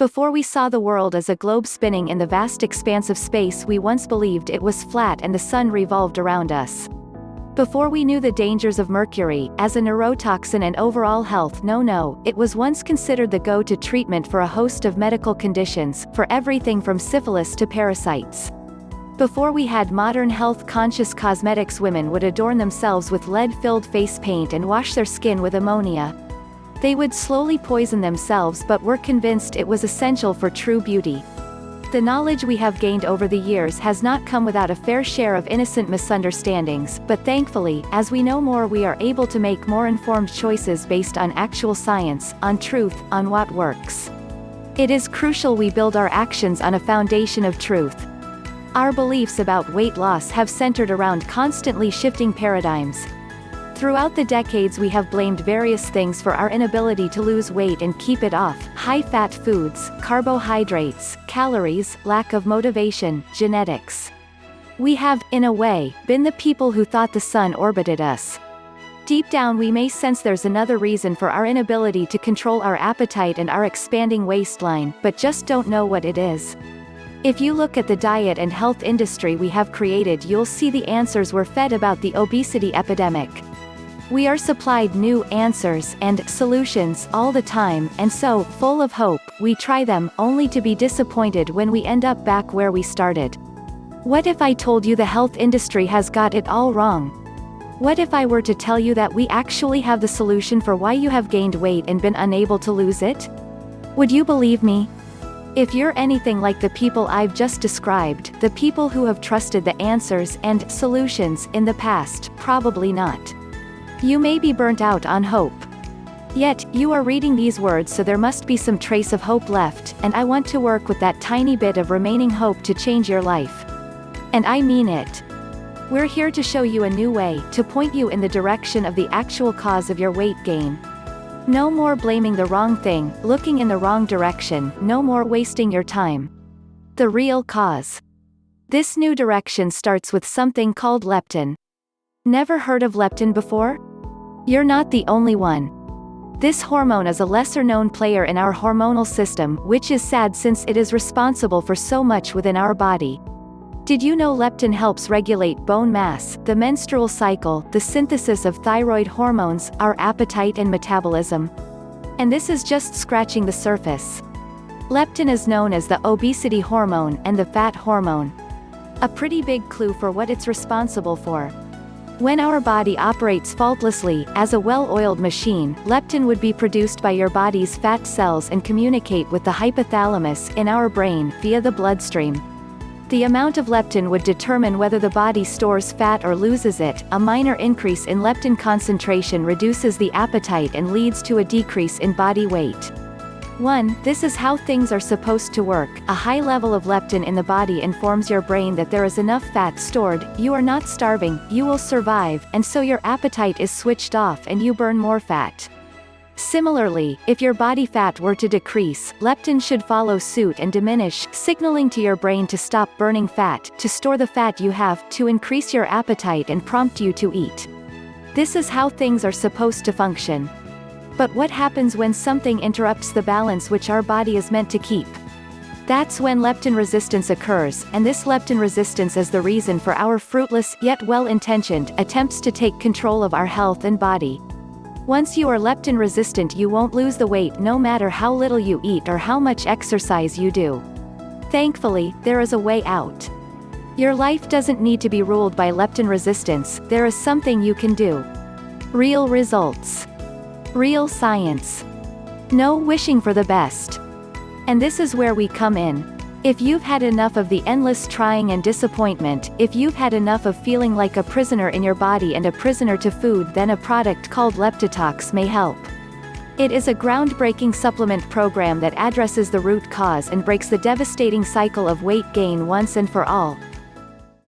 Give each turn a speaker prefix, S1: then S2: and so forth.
S1: Before we saw the world as a globe spinning in the vast expanse of space, we once believed it was flat and the sun revolved around us. Before we knew the dangers of mercury, as a neurotoxin and overall health it was once considered the go-to treatment for a host of medical conditions, for everything from syphilis to parasites. Before we had modern health-conscious cosmetics, women would adorn themselves with lead-filled face paint and wash their skin with ammonia. They would slowly poison themselves but were convinced it was essential for true beauty. The knowledge we have gained over the years has not come without a fair share of innocent misunderstandings, but thankfully, as we know more, we are able to make more informed choices based on actual science, on truth, on what works. It is crucial we build our actions on a foundation of truth. Our beliefs about weight loss have centered around constantly shifting paradigms. Throughout the decades, we have blamed various things for our inability to lose weight and keep it off: high-fat foods, carbohydrates, calories, lack of motivation, genetics. We have, in a way, been the people who thought the sun orbited us. Deep down we may sense there's another reason for our inability to control our appetite and our expanding waistline, but just don't know what it is. If you look at the diet and health industry we have created, you'll see the answers we're fed about the obesity epidemic. We are supplied new answers and solutions all the time, and so, full of hope, we try them, only to be disappointed when we end up back where we started. What if I told you the health industry has got it all wrong? What if I were to tell you that we actually have the solution for why you have gained weight and been unable to lose it? Would you believe me? If you're anything like the people I've just described, the people who have trusted the answers and solutions in the past, probably not. You may be burnt out on hope. Yet, you are reading these words, so there must be some trace of hope left, and I want to work with that tiny bit of remaining hope to change your life. And I mean it. We're here to show you a new way, to point you in the direction of the actual cause of your weight gain. No more blaming the wrong thing, looking in the wrong direction, no more wasting your time. The real cause. This new direction starts with something called leptin. Never heard of leptin before? You're not the only one. This hormone is a lesser-known player in our hormonal system, which is sad since it is responsible for so much within our body. Did you know leptin helps regulate bone mass, the menstrual cycle, the synthesis of thyroid hormones, our appetite and metabolism? And this is just scratching the surface. Leptin is known as the obesity hormone and the fat hormone. A pretty big clue for what it's responsible for. When our body operates faultlessly, as a well-oiled machine, leptin would be produced by your body's fat cells and communicate with the hypothalamus in our brain, via the bloodstream. The amount of leptin would determine whether the body stores fat or loses it. A minor increase in leptin concentration reduces the appetite and leads to a decrease in body weight. 1. This is how things are supposed to work. A high level of leptin in the body informs your brain that there is enough fat stored, you are not starving, you will survive, and so your appetite is switched off and you burn more fat. Similarly, if your body fat were to decrease, leptin should follow suit and diminish, signaling to your brain to stop burning fat, to store the fat you have, to increase your appetite and prompt you to eat. This is how things are supposed to function. But what happens when something interrupts the balance which our body is meant to keep? That's when leptin resistance occurs, and this leptin resistance is the reason for our fruitless, yet well-intentioned, attempts to take control of our health and body. Once you are leptin resistant, you won't lose the weight no matter how little you eat or how much exercise you do. Thankfully, there is a way out. Your life doesn't need to be ruled by leptin resistance, there is something you can do. Real results. Real science. No wishing for the best. And this is where we come in. If you've had enough of the endless trying and disappointment, if you've had enough of feeling like a prisoner in your body and a prisoner to food, then a product called Leptitox may help. It is a groundbreaking supplement program that addresses the root cause and breaks the devastating cycle of weight gain once and for all.